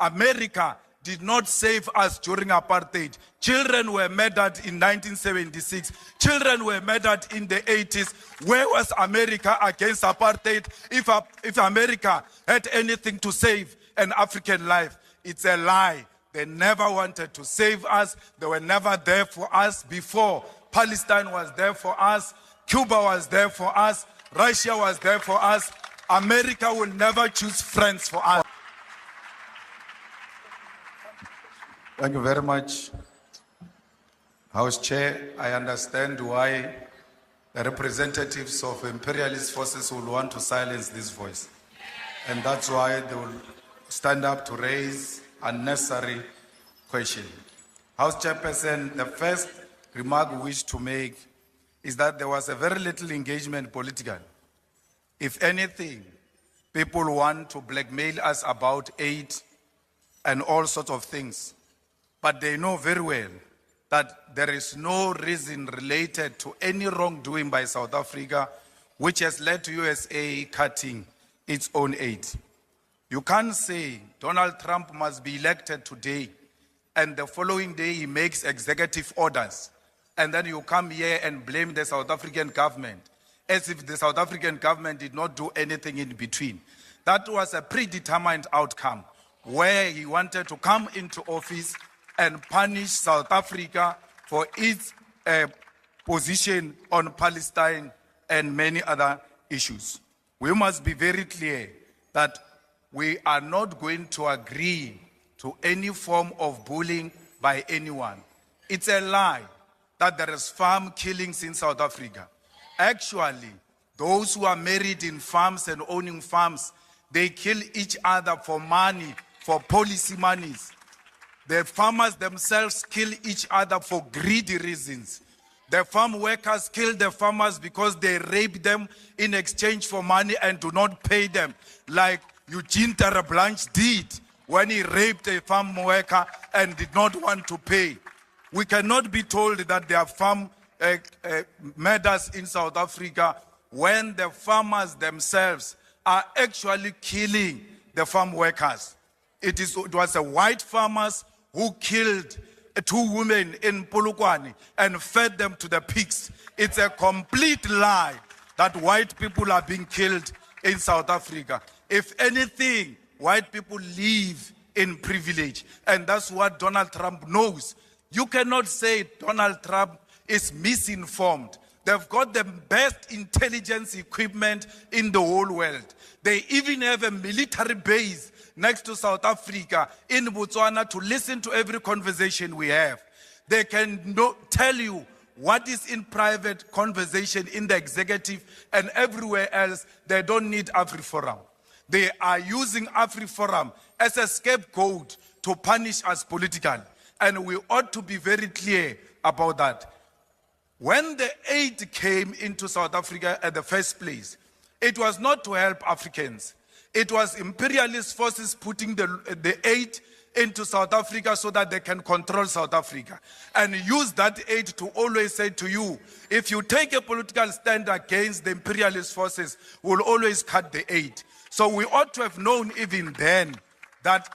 America did not save us during apartheid. Children were murdered in 1976. Children were murdered in the 80s. Where was America against apartheid? If America had anything to save an African life, it's a lie. They never wanted to save us. They were never there for us before. Palestine was there for us. Cuba was there for us. Russia was there for us. America will never choose friends for us. Thank you very much, House Chair. I understand why the representatives of imperialist forces will want to silence this voice. And that's why they will stand up to raise unnecessary questions. House Chairperson, the first remark we wish to make is that there was a very little engagement politically. If anything, people want to blackmail us about aid and all sorts of things. But they know very well that there is no reason related to any wrongdoing by South Africa which has led to USA cutting its own aid. You can't say Donald Trump must be elected today and the following day he makes executive orders and then you come here and blame the South African government as if the South African government did not do anything in between. That was a predetermined outcome where he wanted to come into office and punish South Africa for its position on Palestine and many other issues. We must be very clear that we are not going to agree to any form of bullying by anyone. It's a lie that there is farm killings in South Africa. Actually, those who are married in farms and owning farms, they kill each other for money, for policy monies. The farmers themselves kill each other for greedy reasons. The farm workers kill the farmers because they rape them in exchange for money and do not pay them, like Eugene Terreblanche did when he raped a farm worker and did not want to pay. We cannot be told that there are farm murders in South Africa when the farmers themselves are actually killing the farm workers. It was a white farmers who killed 2 women in Polokwane and fed them to the pigs. It's a complete lie that white people are being killed in South Africa. If anything, white people live in privilege, and that's what Donald Trump knows. You cannot say Donald Trump is misinformed. They've got the best intelligence equipment in the whole world. They even have a military base next to South Africa in Botswana to listen to every conversation we have. They can tell you what is in private conversation in the executive and everywhere else. They don't need AfriForum. They are using AfriForum as a scapegoat to punish us politically. And we ought to be very clear about that. When the aid came into South Africa at the first place, it was not to help Africans. It was imperialist forces putting the aid into South Africa so that they can control South Africa and use that aid to always say to you, if you take a political stand against the imperialist forces, we'll always cut the aid. So we ought to have known even then that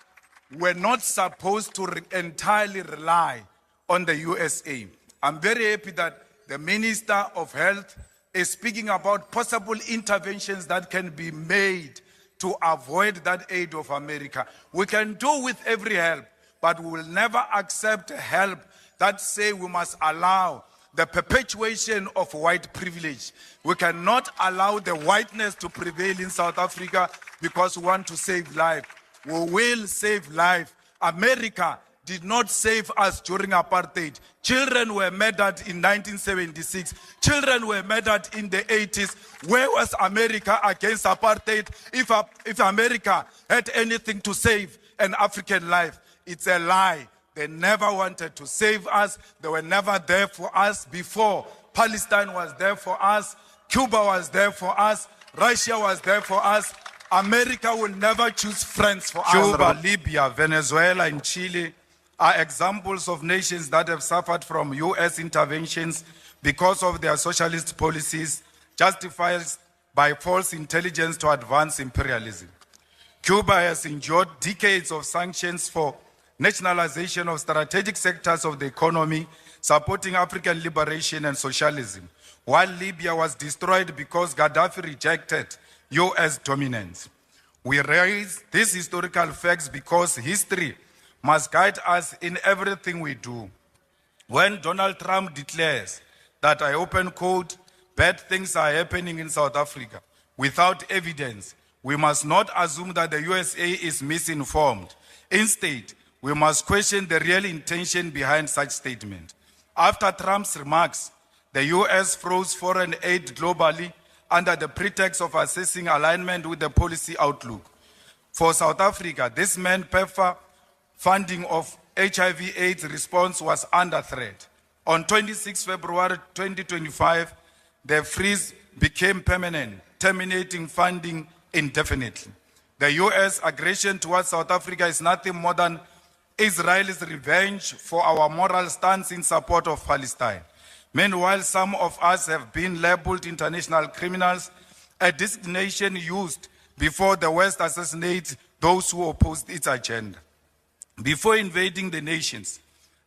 we're not supposed to entirely rely on the USA. I'm very happy that the Minister of Health is speaking about possible interventions that can be made to avoid that aid of America. We can do with every help, but we will never accept help that say we must allow the perpetuation of white privilege. We cannot allow the whiteness to prevail in South Africa because we want to save life. We will save life. America did not save us during apartheid. Children were murdered in 1976. Children were murdered in the 80s. Where was America against apartheid? If America had anything to save an African life, it's a lie. They never wanted to save us. They were never there for us before. Palestine was there for us. Cuba was there for us. Russia was there for us. America will never choose friends for us. Cuba, Libya, Venezuela, and Chile are examples of nations that have suffered from US interventions because of their socialist policies, justified by false intelligence to advance imperialism. Cuba has endured decades of sanctions for nationalization of strategic sectors of the economy, supporting African liberation and socialism, while Libya was destroyed because Gaddafi rejected US dominance. We raise these historical facts because history must guide us in everything we do. When Donald Trump declares that, I open quote, bad things are happening in South Africa without evidence, we must not assume that the USA is misinformed. Instead, we must question the real intention behind such statement. After Trump's remarks, the US froze foreign aid globally under the pretext of assessing alignment with the policy outlook. For South Africa, this meant PEPFAR funding of HIV/AIDS response was under threat. On 26 February 2025, the freeze became permanent, terminating funding indefinitely. The US aggression towards South Africa is nothing more than Israel's revenge for our moral stance in support of Palestine. Meanwhile, some of us have been labeled international criminals, a designation used before the West assassinates those who opposed its agenda. Before invading the nations,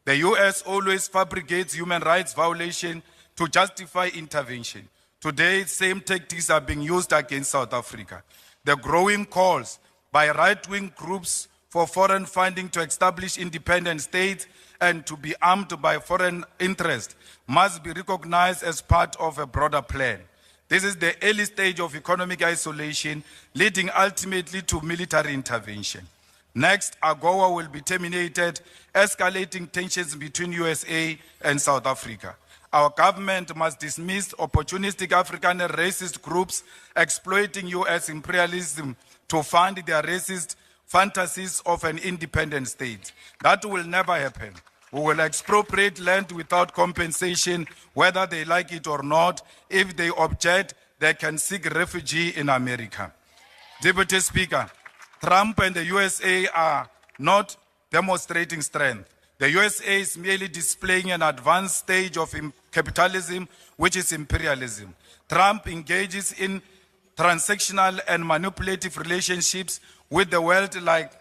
the US always fabricates human rights violation to justify intervention. Today, same tactics are being used against South Africa. The growing calls by right-wing groups for foreign funding to establish independent states and to be armed by foreign interest must be recognized as part of a broader plan. This is the early stage of economic isolation, leading ultimately to military intervention. Next, AGOA will be terminated, escalating tensions between USA and South Africa. Our government must dismiss opportunistic African and racist groups exploiting US imperialism to fund their racist fantasies of an independent state. That will never happen. We will expropriate land without compensation, whether they like it or not. If they object, they can seek refuge in America. Deputy Speaker, Trump and the USA are not demonstrating strength. The USA is merely displaying an advanced stage of capitalism, which is imperialism. Trump engages in transactional and manipulative relationships with the world like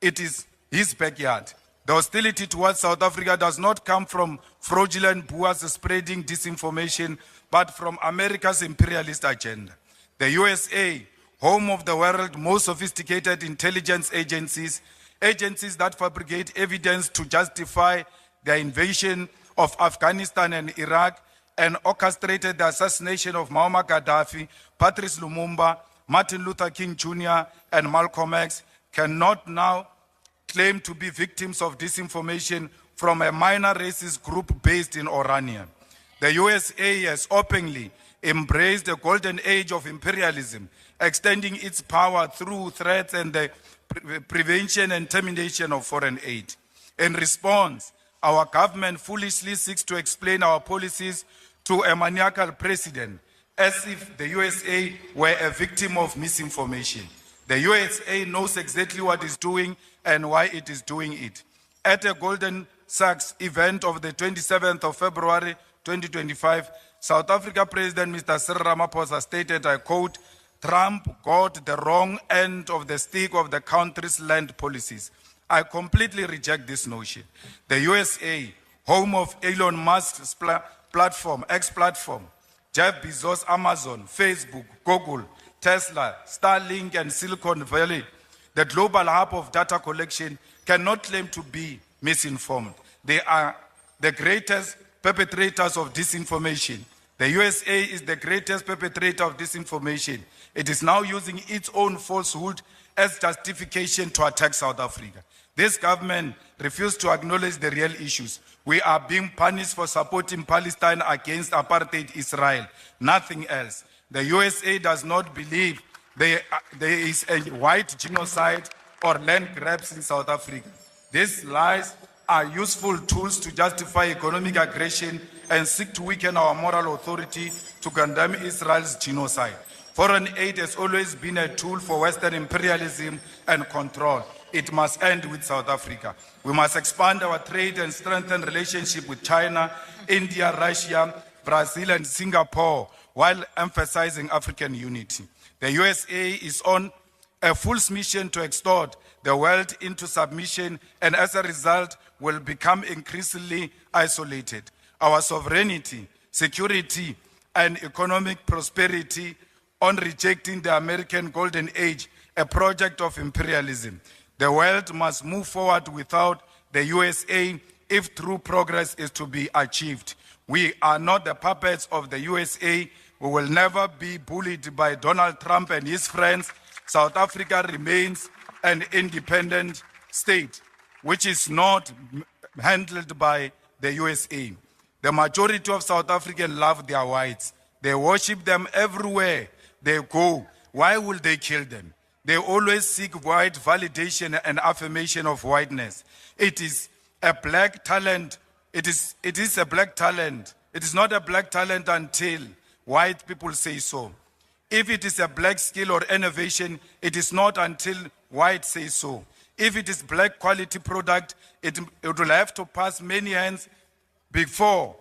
it is his backyard. The hostility towards South Africa does not come from fraudulent boers spreading disinformation, but from America's imperialist agenda. The USA, home of the world's most sophisticated intelligence agencies, agencies that fabricate evidence to justify the invasion of Afghanistan and Iraq, and orchestrated the assassination of Muammar Gaddafi, Patrice Lumumba, Martin Luther King Jr., and Malcolm X, cannot now claim to be victims of disinformation from a minor racist group based in Orania. The USA has openly embraced the golden age of imperialism, extending its power through threats and the prevention and termination of foreign aid. In response, our government foolishly seeks to explain our policies to a maniacal president, as if the USA were a victim of misinformation. The USA knows exactly what it's doing and why it is doing it. At a Golden Sachs event of the 27th of February 2025, South Africa President Mr. Cyril Ramaphosa stated, I quote, Trump got the wrong end of the stick of the country's land policies. I completely reject this notion. The USA, home of Elon Musk's platform, X platform, Jeff Bezos, Amazon, Facebook, Google, Tesla, Starlink, and Silicon Valley, the global hub of data collection, cannot claim to be misinformed. They are the greatest perpetrators of disinformation. The USA is the greatest perpetrator of disinformation. It is now using its own falsehood as justification to attack South Africa. This government refused to acknowledge the real issues. We are being punished for supporting Palestine against apartheid Israel, nothing else. The USA does not believe there is a white genocide or land grabs in South Africa. These lies are useful tools to justify economic aggression and seek to weaken our moral authority to condemn Israel's genocide. Foreign aid has always been a tool for Western imperialism and control. It must end with South Africa. We must expand our trade and strengthen relationship with China, India, Russia, Brazil, and Singapore, while emphasizing African unity. The USA is on a fool's mission to extort the world into submission, and as a result will become increasingly isolated. Our sovereignty, security, and economic prosperity on rejecting the American Golden Age, a project of imperialism. The world must move forward without the USA if true progress is to be achieved. We are not the puppets of the USA. We will never be bullied by Donald Trump and his friends. South Africa remains an independent state, which is not handled by the USA. The majority of South Africans love their whites. They worship them everywhere they go. Why will they kill them? They always seek white validation and affirmation of whiteness. It is a black talent. It is a black talent. It is not a black talent until white people say so. If it is a black skill or innovation, it is not until white say so. If it is black quality product, it will have to pass many hands before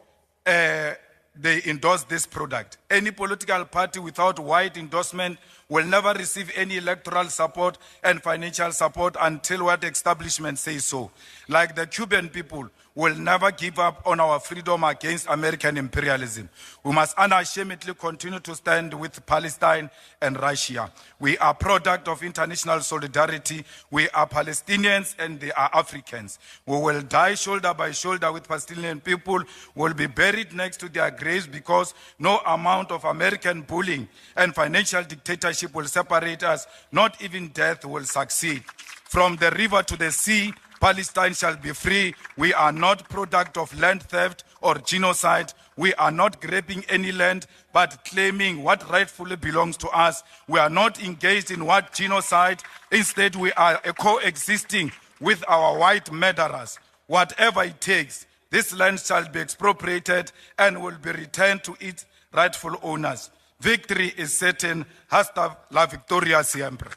they endorse this product. Any political party without white endorsement will never receive any electoral support and financial support until white establishment says so. Like the Cuban people will never give up on our freedom against American imperialism. We must unashamedly continue to stand with Palestine and Russia. We are product of international solidarity. We are Palestinians and they are Africans. We will die shoulder by shoulder with Palestinian people. We will be buried next to their graves because no amount of American bullying and financial dictatorship will separate us. Not even death will succeed. From the river to the sea, Palestine shall be free. We are not product of land theft or genocide. We are not grabbing any land, but claiming what rightfully belongs to us. We are not engaged in what genocide. Instead, we are coexisting with our white murderers. Whatever it takes, this land shall be expropriated and will be returned to its rightful owners. Victory is certain. Hasta la victoria siempre.